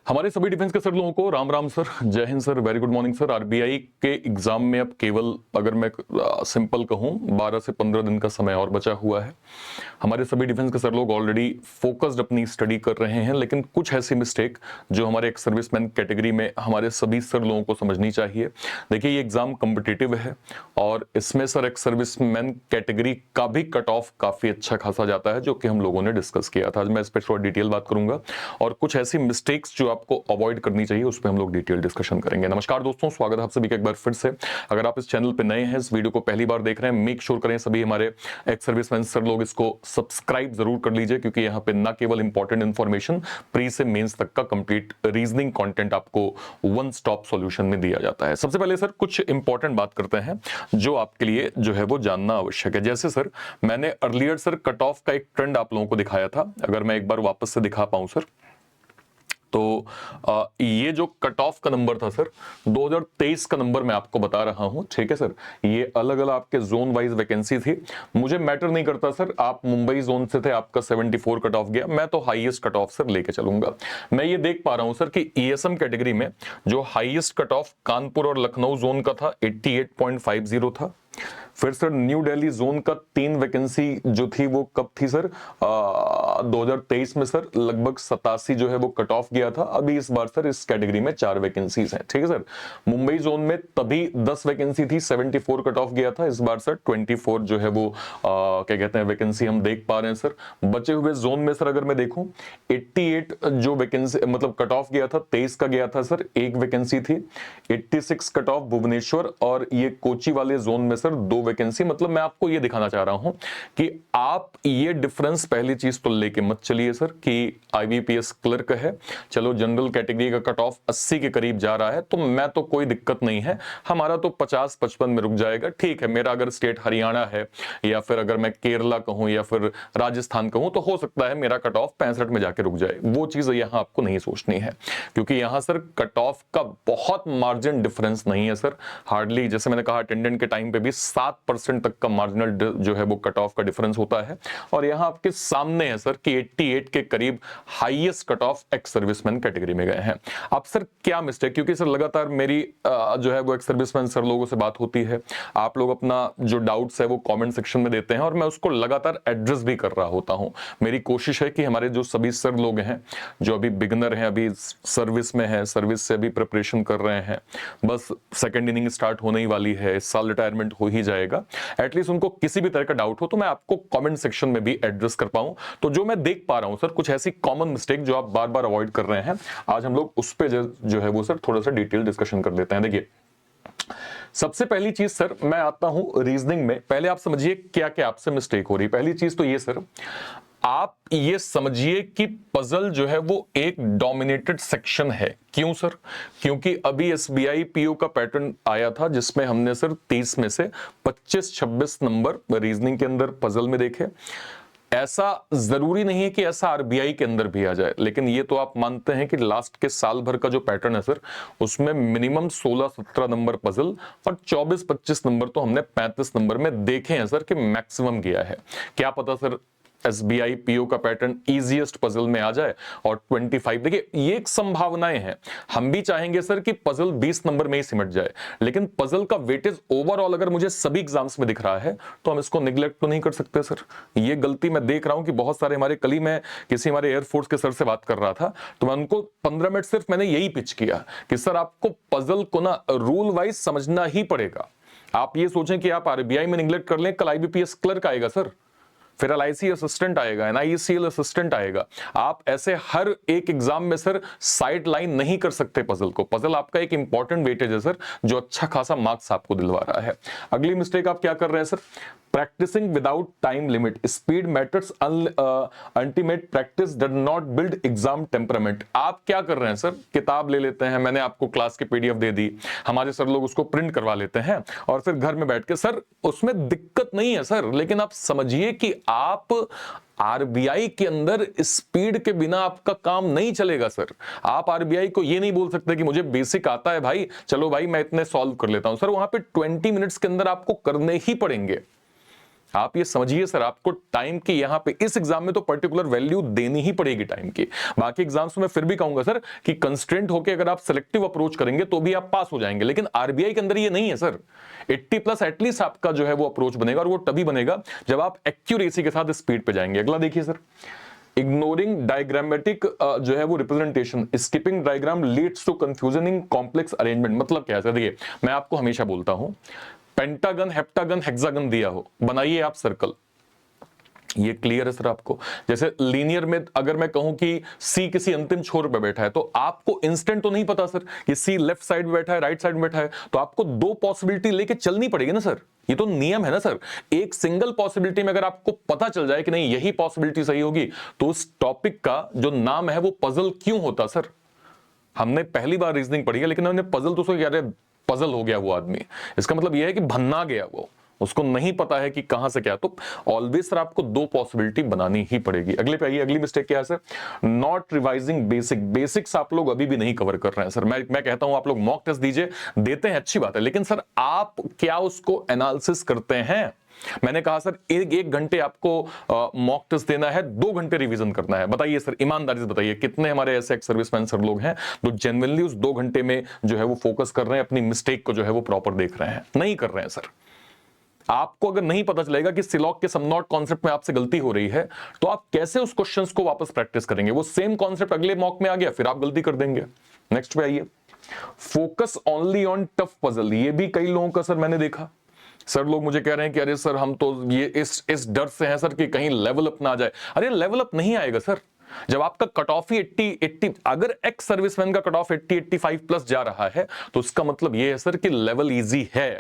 हमारे सभी डिफेंस के सर लोगों को राम राम सर, जय Hind sir, very good morning sir. RBI के एग्जाम में अब केवल अगर मैं सिंपल कहूं 12 से 15 दिन का समय और बचा हुआ है। हमारे सभी डिफेंस के सर लोग ऑलरेडी फोकस्ड अपनी स्टडी कर रहे हैं, लेकिन कुछ ऐसी मिस्टेक जो हमारे एक सर्विसमैन कैटेगरी में हमारे सभी सर लोगों को समझनी चाहिए। देखिए, ये एग्जाम कॉम्पिटिटिव है और इसमें सर एक सर्विसमैन कैटेगरी का भी कट ऑफ काफी अच्छा खासा जाता है, जो कि हम लोगों ने डिस्कस किया था। आज मैं इस पर थोड़ा डिटेल बात करूंगा और कुछ ऐसी मिस्टेक्स जो आपको अवॉइड करनी चाहिए उस पर हम लोग डिटेल डिस्कशन करेंगे। नमस्कार दोस्तों, स्वागत है आप सभी का एक बार फिर से। अगर आप इस चैनल पे नए हैं, इस वीडियो को पहली बार देख रहे हैं, मेक श्योर करें सभी हमारे एक्स सर्विसमैन सर लोग इसको सब्सक्राइब जरूर कर लीजिए, क्योंकि यहाँ पे ना केवल इंपॉर्टेंट इंफॉर्मेशन, प्री से मेंस तक का कंप्लीट रीजनिंग कंटेंट आपको वन स्टॉप सॉल्यूशन में दिया जाता है। सबसे पहले सर कुछ इंपॉर्टेंट बात करते हैं जो आपके लिए जो है वो जानना आवश्यक है। जैसे सर मैंने अर्लियर सर कट ऑफ का एक ट्रेंड आप लोगों को दिखाया था, अगर मैं एक बार वापस से दिखा पाऊं सर, तो ये जो कट ऑफ का नंबर था सर 2023 का नंबर मैं आपको बता रहा हूं, ठीक है सर। ये अलग अलग आपके जोन वाइज वैकेंसी थी, मुझे मैटर नहीं करता सर। आप मुंबई जोन से थे, आपका 74 कट ऑफ गया, मैं तो हाईएस्ट कट ऑफ सर लेके चलूंगा। मैं ये देख पा रहा हूं सर कि ईएसएम कैटेगरी में जो हाईएस्ट कट ऑफ कानपुर और लखनऊ जोन का था 88.50 था। फिर सर न्यू दिल्ली जोन का 3 वैकेंसी जो थी वो कब थी सर 2023 में सर लगभग 87 जो है वो कट ऑफ गया था। अभी इस बार सर इस कैटेगरी में 4 वैकेंसीज हैं, ठीक है सर। मुंबई जोन में तभी 10 वैकेंसी थी, 74 कट ऑफ गया था। इस बार सर 24 जो है वो क्या कहते हैं वैकेंसी हम देख पा रहे हैं सर। बचे हुए जोन में सर अगर मैं देखूं 88 जो वैकेंसी मतलब कट ऑफ गया था 23 का गया था सर, 1 वैकेंसी थी। 86 कट ऑफ भुवनेश्वर और ये कोची वाले जोन में सर 2 वैकेंसी। मतलब मैं आपको ये दिखाना चाह रहा हूं कि आप ये डिफरेंस पहली चीज तो लेके मत चलिए सर कि आईबीपीएस क्लर्क है, चलो जनरल कैटेगरी का कट ऑफ 80 के करीब जा रहा है तो मैं तो कोई दिक्कत नहीं है, हमारा तो 50-55 में रुक जाएगा, ठीक है। मेरा अगर स्टेट हरियाणा है या फिर अगर मैं केरला कहूं या फिर राजस्थान कहूं तो हो सकता है मेरा कट ऑफ 65 में जाके रुक जाए। वो चीज यहां आपको नहीं सोचनी है, क्योंकि यहां सर कट ऑफ का बहुत मार्जिन डिफरेंस नहीं है सर। हार्डली, जैसे मैंने कहा अटेंडेंट के टाइम पे भी 7% तक का मार्जिनल जो है वो कट ऑफ का डिफरेंस होता है। और यहां आपके सामने है सर कि 88 के करीब highest cut off ex serviceman category में गए हैं। अब सर क्या मिस्टेक, क्योंकि सर लगातार मेरी जो है वो एक्स सर्विसमैन सर लोगों से बात होती है, आप लोग अपना जो डाउट्स है वो कमेंट सेक्शन में देते हैं और मैं उसको लगातार एड्रेस भी कर रहा होता हूं। मेरी कोशिश है कि हमारे जो सभी सर लोग हैं जो अभी बिगनर हैं, अभी सर्विस में है, सर्विस से अभी प्रिपरेशन कर रहे हैं, बस सेकेंड इनिंग स्टार्ट होने ही वाली है, इस साल रिटायरमेंट हो ही जाएगा, एटलीस्ट उनको किसी भी तरह का डाउट हो तो मैं आपको कमेंट सेक्शन में भी एड्रेस कर पाऊं। तो जो मैं देख पा रहा हूं सर कुछ ऐसी कॉमन मिस्टेक जो आप बार बार अवॉइड कर रहे हैं, आज हम लोग उस पे जो है वो सर थोड़ा सा डिटेल डिस्कशन कर लेते हैं। देखिए, सबसे पहली चीज सर मैं आता हूं रीजनिंग में। पहले आप समझिए क्या क्या आपसे मिस्टेक हो रही। पहली चीज तो ये सर, आप ये समझिए कि पजल जो है वो एक डोमिनेटेड सेक्शन है। क्यों सर? क्योंकि अभी एसबीआई पीओ का पैटर्न आया था जिसमें हमने सर 30 में से 25-26 नंबर रीजनिंग के अंदर पजल में देखे। ऐसा जरूरी नहीं है कि ऐसा आरबीआई के अंदर भी आ जाए, लेकिन ये तो आप मानते हैं कि लास्ट के साल भर का जो पैटर्न है सर उसमें मिनिमम 16-17 नंबर पजल और 24-25 नंबर तो हमने 35 नंबर में देखे हैं सर कि मैक्सिमम गया है। क्या पता सर एसबीआई पीओ का पैटर्न इजीएस्ट पजल में आ जाए और 25। देखिए, ये एक संभावनाएं हैं। हम भी चाहेंगे सर कि पजल 20 नंबर में ही सिमट जाए, लेकिन पजल का वेटेज ओवरऑल अगर मुझे सभी एग्जाम्स में दिख रहा है तो हम इसको निगलेक्ट तो नहीं कर सकते सर। ये गलती मैं देख रहा हूं कि बहुत सारे हमारे, कल ही मैं किसी हमारे एयरफोर्स के सर से बात कर रहा था तो मैं उनको 15 मिनट सिर्फ मैंने यही पिच किया कि सर आपको पजल को ना रूल वाइज समझना ही पड़ेगा। आप ये सोचें कि आप आरबीआई में निगलेक्ट कर लें, कल आईबीपीएस क्लर्क आएगा सर, फिर एलआईसी असिस्टेंट आएगा, एनआईसीएल असिस्टेंट आएगा। आप ऐसे हर एक एग्जाम में सर साइड लाइन नहीं कर सकते पजल को। पजल आपका एक इंपॉर्टेंट वेटेज है सर जो अच्छा खासा मार्क्स आपको दिलवा रहा है। अगली मिस्टेक आप क्या कर रहे हैं sir? Practicing without time limit, speed matters, ultimate practice does not build exam temperament. आप क्या कर रहे हैं सर? किताब ले लेते हैं, मैंने आपको क्लास की पीडीएफ दे दी, हमारे सर लोग उसको प्रिंट करवा लेते हैं और फिर घर में बैठ के, सर उसमें दिक्कत नहीं है सर, लेकिन आप समझिए कि आप आरबीआई के अंदर स्पीड के बिना आपका काम नहीं चलेगा सर। आप आरबीआई को ये नहीं बोल सकते कि मुझे बेसिक आता है भाई, चलो भाई मैं इतने सॉल्व कर लेता हूं। सर वहां पे 20 मिनट्स के अंदर आपको करने ही पड़ेंगे। आप ये समझिए सर, आपको टाइम की यहां पे इस एग्जाम में तो पर्टिकुलर वैल्यू देनी ही पड़ेगी टाइम की। बाकी एग्जाम्स में फिर भी कहूंगा सर कि कंस्ट्रेंट होकर अगर आप सिलेक्टिव अप्रोच करेंगे तो भी आप पास हो जाएंगे, लेकिन आरबीआई के अंदर ये नहीं है सर। 80 प्लस एटलीस्ट आपका जो है वो अप्रोच बनेगा, और वो तभी बनेगा जब आप एक्यूरेसी के साथ स्पीड पे जाएंगे। अगला देखिए सर, इग्नोरिंग डायग्रामेटिक जो है वो representation, skipping diagram leads to confusion in complex arrangement. मतलब क्या है सर, देखिए मैं आपको हमेशा बोलता हूं, पेंटागन, हेप्टागन, हेक्सागन दिया हो, बनाइए आप सर्कल, ये क्लियर है सर आपको। जैसे लीनियर में अगर मैं कहूं कि सी किसी अंतिम छोर पे बैठा है, तो आपको इंस्टेंट तो नहीं पता सर कि सी लेफ्ट साइड में बैठा है राइट साइड में बैठा है, तो आपको दो पॉसिबिलिटी लेके चलनी पड़ेगी ना सर, ये तो नियम है ना सर। एक सिंगल पॉसिबिलिटी में अगर आपको पता चल जाए कि नहीं यही पॉसिबिलिटी सही होगी, तो उस टॉपिक का जो नाम है वो पजल क्यों होता सर। हमने पहली बार रीजनिंग पढ़ी है, लेकिन हमने पजल तो कह रहे पजल हो गया वो आदमी, इसका मतलब यह है कि भन्ना गया वो, उसको नहीं पता है कि कहां से क्या। तो ऑलवेज सर आपको दो पॉसिबिलिटी बनानी ही पड़ेगी। अगले पे आइए, अगली मिस्टेक क्या है sir, not revising basic. Basics आप लोग अभी भी नहीं कवर कर रहे हैं सर। मैं कहता हूं आप लोग मॉक टेस्ट दीजिए, देते हैं अच्छी बात है, लेकिन सर आप क्या उसको एनालिसिस करते हैं। मैंने कहा सर एक घंटे आपको मॉक टेस्ट देना है, 2 घंटे रिवीजन करना है। बताइए सर, ईमानदारी से बताइए कितने हमारे ऐसे एक्स सर्विसमैन सर लोग हैं जो जेन्युइनली उस 2 घंटे में जो है वो फोकस कर रहे हैं, अपनी मिस्टेक को जो है वो प्रॉपर देख रहे हैं। नहीं कर रहे हैं सर। आपको अगर नहीं पता चलेगा कि सिलॉक के समनॉट कॉन्सेप्ट में आपसे गलती हो रही है, तो आप कैसे उस क्वेश्चंस को वापस प्रैक्टिस करेंगे। वो सेम कॉन्सेप्ट अगले मॉक में आ गया, फिर आप गलती कर देंगे। नेक्स्ट पे आइए, focus only on tough puzzle. ये भी कई लोगों का सर मैंने देखा, सर लोग मुझे कह रहे हैं कि अरे सर हम तो ये इस डर से हैं सर कि कहीं लेवल अप ना आ जाए। अरे लेवल अप नहीं आएगा सर, जब आपका कट ऑफ ही 80, अगर एक्स सर्विसमैन का कट ऑफ 85 प्लस जा रहा है, तो उसका मतलब ये है सर कि लेवल इजी है।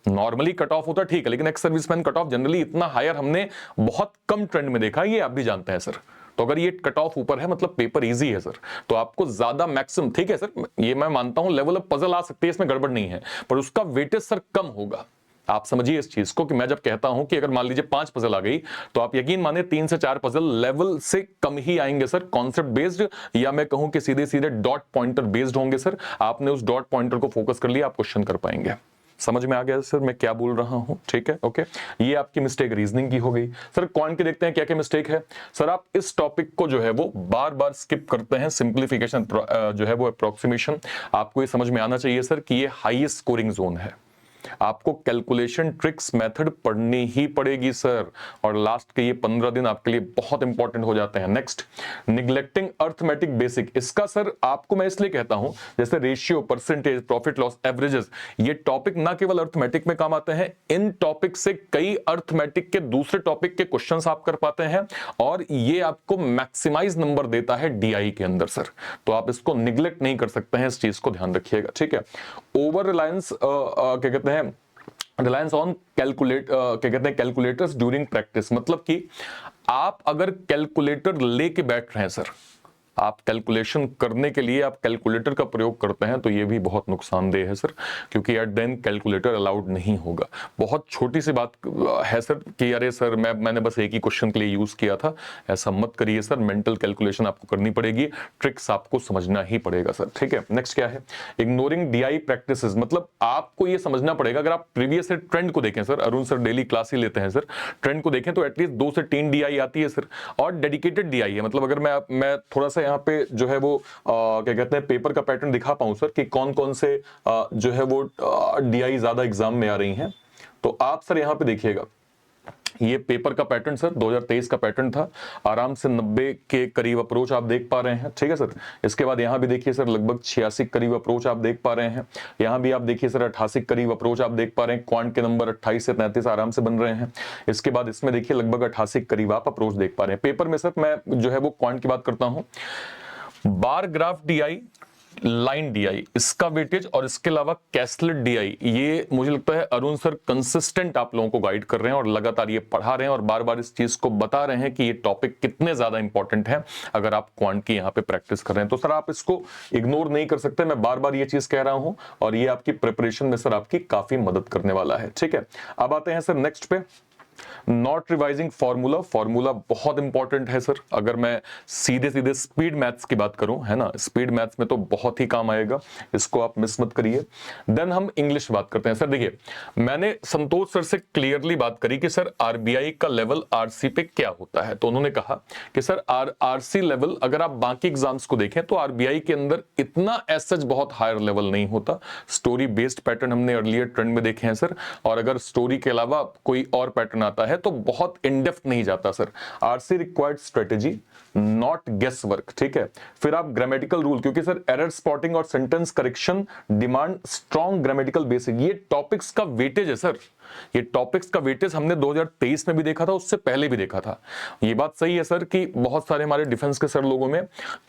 नॉर्मली कट ऑफ होता ठीक है, लेकिन ex serviceman cut off generally इतना हायर हमने बहुत कम ट्रेंड में देखा, ये आप भी जानते हैं सर। तो अगर ये कट ऑफ ऊपर है मतलब पेपर इजी है सर। तो आपको ज्यादा मैक्सिमम, ठीक है सर, ये मैं मानता हूं लेवल अप पजल आ सकती है, इसमें गड़बड़ नहीं है, पर उसका वेटेज सर कम होगा। आप समझिए इस चीज को कि मैं जब कहता हूं कि अगर मान लीजिए 5 पजल आ गई, तो आप यकीन माने 3 से 4 पजल लेवल से कम ही आएंगे सर, कॉन्सेप्ट बेस्ड, या मैं कहूं कि सीधे सीधे डॉट पॉइंटर बेस्ड होंगे सर। आपने उस डॉट पॉइंटर को फोकस कर लिया, आप क्वेश्चन कर पाएंगे। समझ में आ गया सर मैं क्या बोल रहा हूं, ठीक है, ओके। ये आपकी मिस्टेक रीजनिंग की हो गई। सर क्वांट के देखते हैं क्या क्या मिस्टेक है। सर आप इस टॉपिक को जो है वो बार बार स्किप करते हैं, सिंप्लीफिकेशन जो है वो अप्रोक्सीमेशन। आपको ये समझ में आना चाहिए सर कि ये हाईएस्ट स्कोरिंग जोन है, आपको कैलकुलेशन ट्रिक्स मेथड पढ़नी ही पड़ेगी सर। और लास्ट के ये 15 दिन आपके लिए बहुत इंपॉर्टेंट हो जाते हैं। Next, neglecting arithmetic basic. इसका सर आपको मैं इसलिए कहता हूं, जैसे ratio, percentage, profit loss, averages, ये टॉपिक ना केवल अर्थमेटिक में काम आते हैं, इन टॉपिक से कई अर्थमेटिक के दूसरे टॉपिक के क्वेश्चंस आप कर पाते हैं, और ये आपको मैक्सिमाइज नंबर देता है डीआई के अंदर सर। तो आप इसको निग्लेक्ट नहीं कर सकते हैं, इस चीज को ध्यान रखिएगा, ठीक है। ओवर रिलायंस क्या कहते हैं, रिलायंस ऑन क्या कहते हैं कैलकुलेटर्स ड्यूरिंग प्रैक्टिस। मतलब कि आप अगर कैलकुलेटर लेके बैठ रहे हैं सर, आप कैलकुलेशन करने के लिए आप कैलकुलेटर का प्रयोग करते हैं, तो ये भी बहुत नुकसानदेह है सर, क्योंकि एट देन कैलकुलेटर अलाउड नहीं होगा। बहुत छोटी सी बात है सर कि अरे सर मैंने बस एक ही क्वेश्चन के लिए यूज किया था, ऐसा मत करिए सर। मेंटल कैलकुलेशन आपको करनी पड़ेगी, ट्रिक्स आपको समझना ही पड़ेगा सर, ठीक है। नेक्स्ट क्या है, इग्नोरिंग डीआई प्रैक्टिसेस। मतलब आपको ये समझना पड़ेगा, अगर आप प्रीवियस ट्रेंड को देखें sir, Arun sir daily class ही लेते हैं सर, ट्रेंड को देखें तो एटलीस्ट 2 से 3 डीआई आती है सर, और डेडिकेटेड डीआई है। मतलब अगर मैं थोड़ा सा यहाँ पे जो है वो क्या कहते हैं पेपर का पैटर्न दिखा पाऊं सर कि कौन कौन से जो है वो डीआई ज्यादा एग्जाम में आ रही हैं, तो आप सर यहाँ पे देखिएगा, ये पेपर का पैटर्न सर 2023 का पैटर्न था, आराम से 90 के करीब अप्रोच आप देख पा रहे हैं, ठीक है सर। इसके बाद यहां भी देखिए सर लगभग 86 करीब अप्रोच आप देख पा रहे हैं। यहां भी आप देखिए सर 88 करीब अप्रोच आप देख पा रहे हैं। क्वांट के नंबर 28 से 33 आराम से बन रहे हैं। इसके बाद इसमें देखिए लगभग 88 करीब आप अप्रोच देख पा रहे हैं। पेपर में सर मैं जो है वो क्वांट की बात करता हूं, bar graph DI, line DI, इसका वेटेज, और इसके अलावा कैसलेट डीआई, ये मुझे लगता है अरुण सर कंसिस्टेंट आप लोगों को गाइड कर रहे हैं और लगातार ये पढ़ा रहे हैं और बार बार इस चीज को बता रहे हैं कि ये टॉपिक कितने ज्यादा इंपॉर्टेंट है अगर आप क्वांट की यहाँ पे प्रैक्टिस कर रहे हैं। तो सर आप इसको इग्नोर नहीं कर सकते, मैं बार बार ये चीज कह रहा हूं, और ये आपकी प्रिपरेशन में सर आपकी काफी मदद करने वाला है, ठीक है। अब आते हैं सर नेक्स्ट पे, नॉट रिवाइजिंग फॉर्मूला, फॉर्मूला बहुत इंपॉर्टेंट है सर। अगर मैं सीधे सीधे स्पीड मैथ्स की बात करूं, है ना, स्पीड मैथ्स में तो बहुत ही काम आएगा, इसको आप मिस मत करिए। देन हम इंग्लिश बात करते हैं। सर देखिए, मैंने संतोष सर से क्लियरली बात करी कि सर आरबीआई का लेवल आरसी पे क्या होता है, तो उन्होंने कहा कि सर आरसी लेवल अगर आप बाकी एग्जाम्स को देखें तो आरबीआई के अंदर इतना एज बहुत हायर लेवल नहीं होता। स्टोरी बेस्ड पैटर्न हमने अर्लियर ट्रेंड में देखे हैं सर, और अगर स्टोरी के अलावा कोई और पैटर्न आता है तो बहुत इन डेप्थ नहीं जाता sir. RC required strategy, not guess work, ठीक है। फिर आप ग्रामेटिकल रूल, क्योंकि सर एरर स्पॉटिंग और sentence correction demand strong grammatical basic, ये टॉपिक्स का वेटेज है सर। ये टॉपिक्स का वेटेज हमने 2023 में भी देखा था, उससे पहले भी देखा था। ये बात सही है सर कि बहुत सारे हमारे डिफेंस के सर लोगों में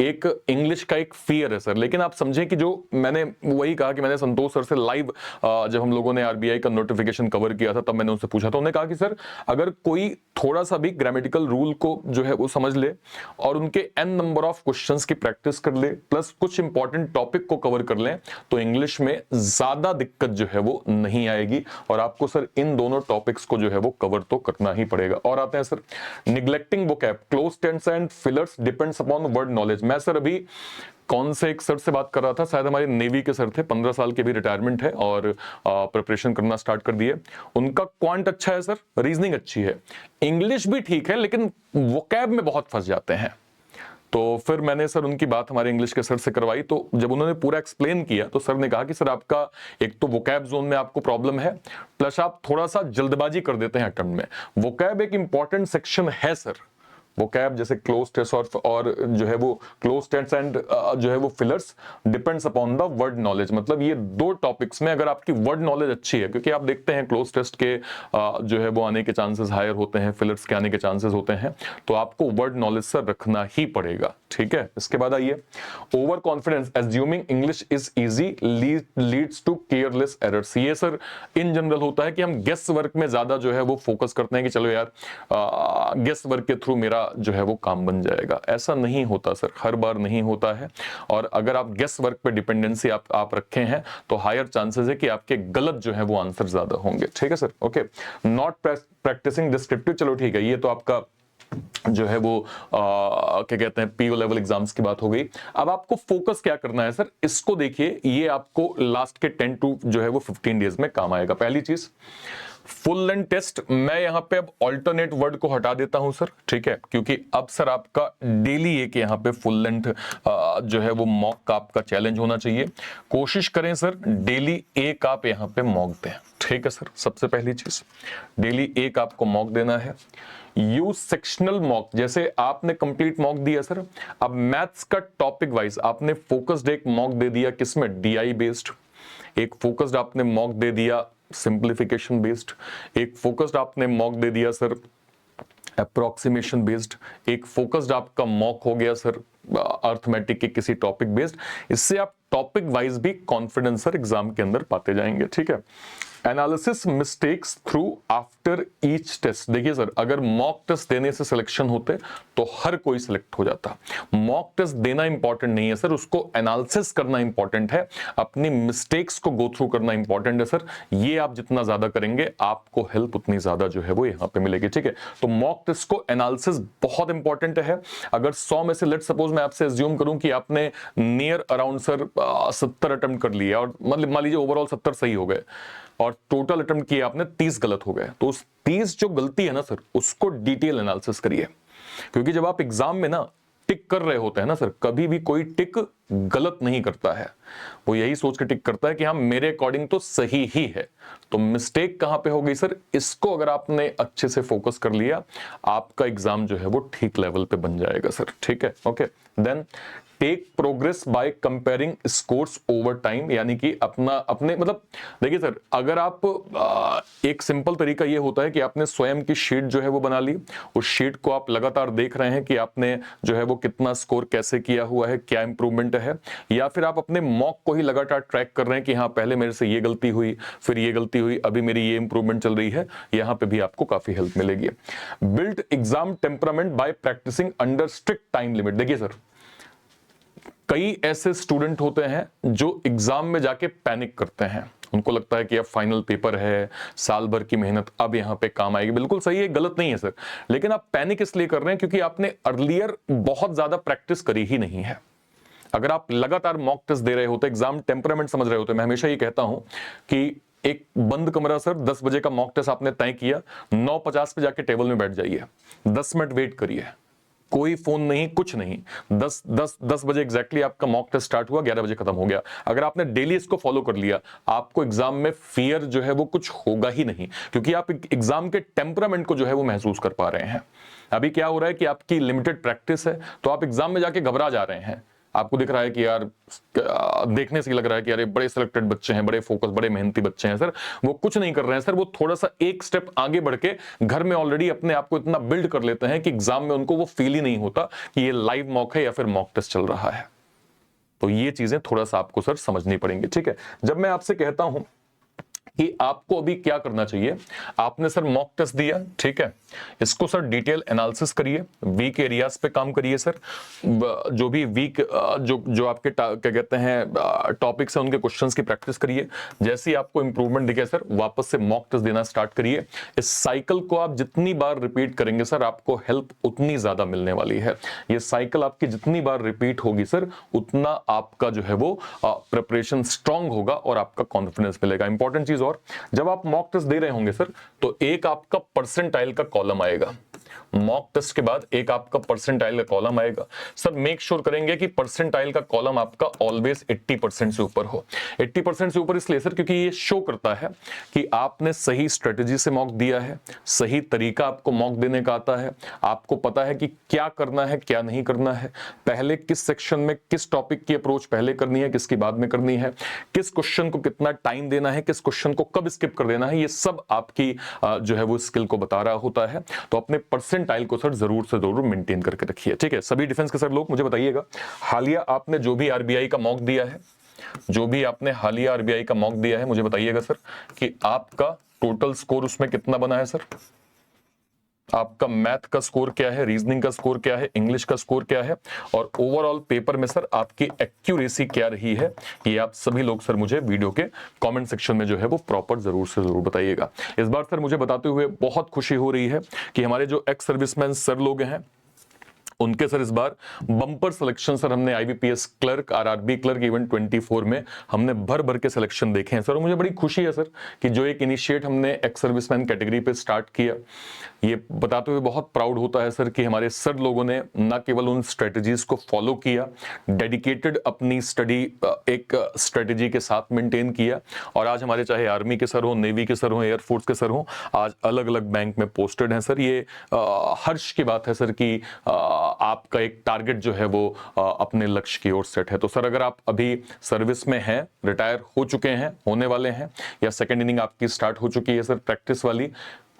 एक इंग्लिश का एक फियर है सर, लेकिन आप समझें कि जो मैंने वही कहा कि मैंने संतोष सर से लाइव जब हम लोगों ने आरबीआई का नोटिफिकेशन कवर किया था तब मैंने उनसे पूछा था, उन्होंने कहा कि सर अगर कोई थोड़ा सा भी ग्रामेटिकल रूल को जो है वो समझ ले और उनके एन नंबर ऑफ क्वेश्चंस की प्रैक्टिस कर ले प्लस कुछ इंपॉर्टेंट टॉपिक को कवर कर ले तो इंग्लिश में ज्यादा दिक्कत जो है वो नहीं आएगी, और आपको सर इन दोनों टॉपिक्स को जो है वो कवर तो करना ही पड़ेगा। और आते हैं sir neglecting vocab, cloze tense and fillers depends upon word knowledge. मैं सर अभी कौन से एक सर से बात कर रहा था, शायद हमारे नेवी के सर थे, 15 साल के भी रिटायरमेंट है और प्रिपरेशन करना स्टार्ट कर दिए। उनका क्वांट अच्छा है सर, रीजनिंग अच्छी है, इंग्लिश भी ठीक है, लेकिन वोकैब में बहुत फंस जाते हैं। तो फिर मैंने सर उनकी बात हमारे इंग्लिश के सर से करवाई, तो जब उन्होंने पूरा एक्सप्लेन किया तो सर ने कहा कि सर आपका एक तो वोकैब जोन में आपको प्रॉब्लम है, प्लस आप थोड़ा सा जल्दबाजी कर देते हैं अटेम्प्ट में। वोकैब एक इंपॉर्टेंट सेक्शन है सर, वोकैब जैसे क्लोज टेंस और जो है वो क्लोज टेंस एंड जो है वो fillers depends upon the word knowledge. मतलब ये दो टॉपिक्स में अगर आपकी वर्ड नॉलेज अच्छी है, क्योंकि आप देखते हैं क्लोज टेस्ट के जो है वो आने के चांसेस हायर होते हैं, फिलर्स के आने के चांसेस होते हैं, तो आपको वर्ड नॉलेज सर रखना ही पड़ेगा, ठीक है। इसके बाद आइए overconfidence assuming English is easy leads to careless errors. ये सर इन जनरल होता है कि हम गेस वर्क में ज्यादा जो है वो फोकस करते हैं कि चलो यार गेस वर्क के थ्रू मेरा जो है वो काम बन जाएगा। ऐसा नहीं होता सर, हर बार नहीं होता है, और अगर आप गेस वर्क पे डिपेंडेंसी आप रखे हैं तो हायर चांसेस है कि आपके गलत जो है वो आंसर ज्यादा होंगे, ठीक है sir. Okay, not practicing descriptive, चलो ठीक है, ये तो आपका जो है वो क्या कहते हैं पीओ लेवल एग्जाम्स की बात हो गई। अब आपको फोकस क्या करना है सर, इसको देखिए, ये आपको लास्ट के 10 टू जो है वो 15 डेज में काम आएगा। पहली चीज फुल लेंथ टेस्ट, मैं यहां पे अब ऑल्टरनेट वर्ड को हटा देता हूं सर, ठीक है, क्योंकि अब सर आपका डेली एक यहां पे फुल लेंथ जो है वो मॉक का आपका चैलेंज होना चाहिए। कोशिश करें सर डेली एक आप यहां पे मॉक दें, ठीक है सर। सबसे पहली चीज डेली एक आपको मॉक देना है। यूज सेक्शनल मॉक, जैसे आपने कंप्लीट मॉक दिया सर, अब मैथ्स का टॉपिक वाइज आपने फोकस्ड एक मॉक दे दिया, किसमें, डीआई बेस्ड, एक फोकस्ड आपने मॉक दे दिया सिंप्लीफिकेशन बेस्ड, एक फोकस्ड आपने मॉक दे दिया सर अप्रोक्सीमेशन बेस्ड, एक फोकस्ड आपका मॉक हो गया सर अर्थमेटिक के किसी टॉपिक बेस्ड। इससे आप टॉपिक वाइज भी कॉन्फिडेंस सर एग्जाम के अंदर पाते जाएंगे, ठीक है। Analysis mistakes through after each test, देखिए सर अगर मॉक टेस्ट देने से सिलेक्शन होते तो हर कोई सिलेक्ट हो जाता। मॉक टेस्ट देना इंपॉर्टेंट नहीं है सर, उसको एनालिसिस करना इंपॉर्टेंट है, अपनी मिस्टेक्स को गो थ्रू करना इंपॉर्टेंट है सर। ये आप जितना ज्यादा करेंगे आपको हेल्प उतनी ज्यादा जो है वो यहाँ पे मिलेगी, ठीक है। तो मॉक टेस्ट को एनालिसिस बहुत इंपॉर्टेंट है। अगर 100 में से लेट सपोज मैं आपसे एज्यूम करूं कि आपने नियर अराउंड सर 70 अटेम्प्ट कर लिया, और मतलब मान लीजिए ओवरऑल 70 सही हो गए और टोटल अटेम्प्ट किए आपने 30 गलत हो गए, तो उस 30 जो गलती है ना सर उसको डिटेल एनालिसिस करिए, क्योंकि जब आप एग्जाम में ना टिक कर रहे होते हैं ना सर, कभी भी कोई टिक गलत नहीं करता है, वो यही सोच के टिक करता है कि हाँ मेरे अकॉर्डिंग तो सही ही है। तो मिस्टेक कहां पे हो गई सर, इसको अगर आपने अच्छे से फोकस कर लिया आपका एग्जाम जो है वो ठीक लेवल पे बन जाएगा सर, ठीक है। Okay, then take progress by comparing scores over time, यानी कि अपने मतलब देखिए सर अगर आप एक सिंपल तरीका ये होता है कि आपने स्वयं की शीट जो है वो बना ली, उस शीट को आप लगातार देख रहे हैं कि आपने जो है वो कितना स्कोर कैसे किया हुआ है, क्या इंप्रूवमेंट है, या फिर आप अपने मॉक को ही लगातार ट्रैक कर रहे हैं कि हाँ पहले मेरे से ये गलती हुई, फिर ये गलती हुई, अभी मेरी ये इंप्रूवमेंट चल रही है, यहां पे भी आपको काफी हेल्प मिलेगी। Build exam temperament by practicing under strict time limit, देखिए सर कई ऐसे स्टूडेंट होते हैं जो एग्जाम में जाके पैनिक करते हैं उनको लगता है कि अब फाइनल पेपर है, साल भर की मेहनत अब यहाँ पे काम आएगी। बिल्कुल सही है, गलत नहीं है सर, लेकिन आप पैनिक इसलिए कर रहे हैं क्योंकि आपने अर्लियर बहुत ज्यादा प्रैक्टिस करी ही नहीं है। अगर आप लगातार मॉक टेस्ट दे रहे होते, एग्जाम टेम्परामेंट समझ रहे होते, मैं हमेशा ये कहता हूं कि एक बंद कमरा सर, 10 बजे का मॉक टेस्ट आपने तय किया, 9:50 पे जाके टेबल में बैठ जाइए, 10 मिनट वेट करिए, कोई फोन नहीं, कुछ नहीं, 10 बजे एग्जैक्टली आपका मॉक टेस्ट स्टार्ट हुआ, 11 बजे खत्म हो गया। अगर आपने डेली इसको फॉलो कर लिया, आपको एग्जाम में फियर जो है वो कुछ होगा ही नहीं, क्योंकि आप एग्जाम के टेम्परामेंट को जो है वो महसूस कर पा रहे हैं। अभी क्या हो रहा है कि आपकी लिमिटेड प्रैक्टिस है, तो आप एग्जाम में जाके घबरा जा रहे हैं। आपको दिख रहा है कि यार, देखने से लग रहा है कि यार बड़े सिलेक्टेड बच्चे हैं, बड़े फोकस, बड़े मेहनती बच्चे हैं सर, वो कुछ नहीं कर रहे हैं सर, वो थोड़ा सा एक स्टेप आगे बढ़ के घर में ऑलरेडी अपने आप को इतना बिल्ड कर लेते हैं कि एग्जाम में उनको वो फील ही नहीं होता कि ये लाइव मॉक है या फिर मॉक टेस्ट चल रहा है। तो ये चीजें थोड़ा सा आपको सर समझनी पड़ेंगी, ठीक है। जब मैं आपसे कहता हूं कि आपको अभी क्या करना चाहिए, आपने सर मॉक टेस्ट दिया, ठीक है, इसको सर डिटेल एनालिसिस करिए, वीक एरियाज पे काम करिए सर, जो भी वीक जो आपके क्या कहते हैं टॉपिक्स हैं उनके क्वेश्चंस की प्रैक्टिस करिए। जैसे ही आपको इंप्रूवमेंट दिखे सर, वापस से मॉक टेस्ट देना स्टार्ट करिए। इस साइकिल को आप जितनी बार रिपीट करेंगे सर, आपको हेल्प उतनी ज्यादा मिलने वाली है। ये साइकिल आपकी जितनी बार रिपीट होगी सर, उतना आपका जो है वो प्रिपरेशन स्ट्रांग होगा और आपका कॉन्फिडेंस मिलेगा। इंपॉर्टेंट चीज, और जब आप मॉक टेस्ट दे रहे होंगे सर, तो एक आपका परसेंटाइल का कॉलम आएगा। मॉक टेस्ट के बाद एक आपका परसेंटाइल का कॉलम आएगा सर। मेक श्योर करेंगे कि परसेंटाइल का कॉलम आपका ऑलवेज 80% से ऊपर हो। 80% से ऊपर इसलिए सर क्योंकि ये शो करता है कि आपने सही स्ट्रेटेजी से मॉक दिया है, सही तरीका आपको मॉक देने का आता है, आपको पता है कि क्या करना है क्या नहीं करना है, पहले किस सेक्शन में किस टॉपिक की अप्रोच पहले करनी है, किसकी बाद में करनी है, किस क्वेश्चन को कितना टाइम देना है, किस क्वेश्चन को कब स्किप कर देना है, ये सब आपकी जो है वो स्किल को बता रहा होता है। तो अपने परसेंटाइल को सर जरूर से जरूर मेंटेन करके रखिए, ठीक है। सभी डिफेंस के सर लोग मुझे बताइएगा, हालिया आपने जो भी आरबीआई का मॉक दिया है, जो भी आपने हालिया आरबीआई का मॉक दिया है, मुझे बताइएगा सर कि आपका टोटल स्कोर उसमें कितना बना है सर। आपका मैथ का स्कोर क्या है, रीजनिंग का स्कोर क्या है, इंग्लिश का स्कोर क्या है, और ओवरऑल पेपर में सर आपकी एक्यूरेसी क्या रही है, ये आप सभी लोग सर मुझे वीडियो के कमेंट सेक्शन में जो है वो प्रॉपर जरूर से जरूर बताइएगा। इस बार सर मुझे बताते हुए बहुत खुशी हो रही है कि हमारे जो एक्स सर्विसमैन सर लोग हैं, उनके सर इस बार बम्पर सिलेक्शन सर हमने IBPS clerk, RRB clerk even 24 में हमने भर भर के सिलेक्शन देखे हैं सर। और मुझे बड़ी खुशी है सर कि जो एक इनिशिएट हमने एक्स सर्विसमैन कैटेगरी पे स्टार्ट किया, ये बताते हुए बहुत प्राउड होता है सर कि हमारे सर लोगों ने न केवल उन स्ट्रेटजीज को फॉलो किया, डेडिकेटेड अपनी स्टडी एक स्ट्रेटजी के साथ मेंटेन किया, और आज हमारे चाहे आर्मी के सर हो, नेवी के सर हो, एयरफोर्स के सर हो, आज अलग अलग बैंक में पोस्टेड हैं सर। ये हर्ष की बात है सर कि आपका एक टारगेट जो है वो अपने लक्ष्य की ओर सेट है। तो सर अगर आप अभी सर्विस में हैं, रिटायर हो चुके हैं, होने वाले हैं, या सेकेंड इनिंग आपकी स्टार्ट हो चुकी है सर प्रैक्टिस वाली,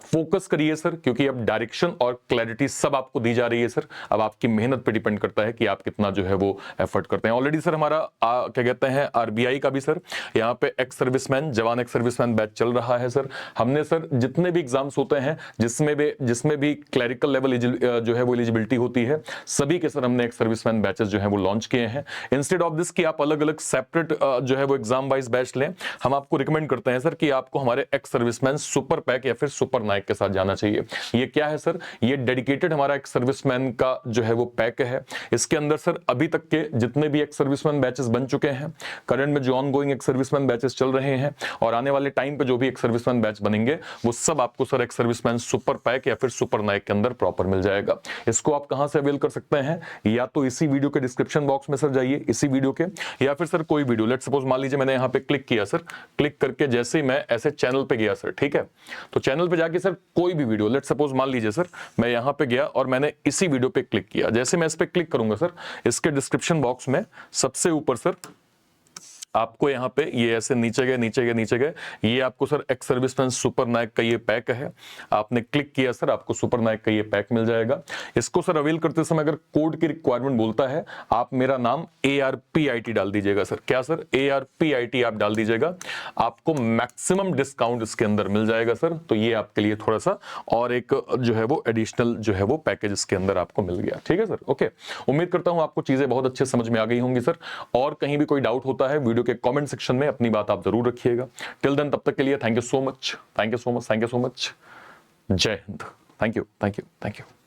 फोकस करिए सर, क्योंकि अब डायरेक्शन और क्लैरिटी सब आपको दी जा रही है सर। अब आपकी मेहनत पे डिपेंड करता है कि आप कितना जो है वो एफर्ट करते हैं। ऑलरेडी सर हमारा क्या कहते हैं आरबीआई का भी सर यहाँ पे एक्स सर्विसमैन, जवान एक्स सर्विसमैन बैच चल रहा है सर। हमने सर जितने भी एग्जाम्स होते हैं जिसमें भी क्लैरिकल लेवल जो है वो एलिजिबिलिटी होती है, सभी के सर हमने एक्स सर्विसमैन बैचेस जो है वो लॉन्च किए हैं। इंस्टेड ऑफ दिस कि आप अलग अलग सेपरेट जो है वो एग्जाम वाइज बैच लें, हम आपको रिकमेंड करते हैं सर कि आपको हमारे एक्स सर्विसमैन सुपर पैक या फिर सुपर नाइक के साथ जाना चाहिए। ये क्या है सर, ये डेडिकेटेड हमारा एक्स सर्विसमैन का जो है वो पैक है। इसके अंदर सर अभी तक के जितने भी एक्स सर्विसमैन बैचेस बन चुके हैं, करंट में जो ऑनगोइंग एक्स सर्विसमैन बैचेस चल रहे हैं, और आने वाले टाइम पे जो भी एक्स सर्विसमैन बैच बनेंगे, वो सब आपको sir ex serviceman super pack या फिर सुपर नाइक के अंदर प्रॉपर मिल जाएगा। इसको आप कहां से अवेल कर सकते हैं, या तो इसी वीडियो के डिस्क्रिप्शन बॉक्स में सर जाइए, इसी वीडियो के, या फिर सर कोई वीडियो, लेट्स सपोज मान लीजिए मैंने यहां पे क्लिक किया सर, क्लिक करके जैसे ही मैं ऐसे चैनल पे गया सर, ठीक है, तो चैनल पे जाके सर कोई भी वीडियो, लेट्स सपोज मान लीजिए सर मैं यहां पे गया और मैंने इसी वीडियो पे क्लिक किया, जैसे मैं इस पे क्लिक करूंगा सर, इसके डिस्क्रिप्शन बॉक्स में सबसे ऊपर सर आपको यहाँ पे ये ऐसे नीचे गए, ये आपको sir ex serviceman super Naik का ये पैक है। आपने क्लिक किया सर, आपको सुपर नाइक का ये पैक मिल जाएगा। इसको सर अवेल करते समय अगर कोड की रिक्वायरमेंट बोलता है, आप मेरा नाम ARPIT डाल दीजिएगा सर। क्या सर, ARPIT आप डाल दीजिएगा, आपको मैक्सिमम डिस्काउंट इसके अंदर मिल जाएगा सर। तो ये आपके लिए थोड़ा सा और एक जो है वो एडिशनल जो है वो पैकेज इसके अंदर आपको मिल गया, ठीक है सर। ओके, उम्मीद करता हूं आपको चीजें बहुत अच्छे समझ में आ गई होंगी सर। और कहीं भी कोई डाउट होता है वीडियो वीडियो के कमेंट सेक्शन में अपनी बात आप जरूर रखिएगा। टिल देन, तब तक के लिए thank you so much, thank you so much, thank you so much. जय हिंद। Thank you, thank you, thank you.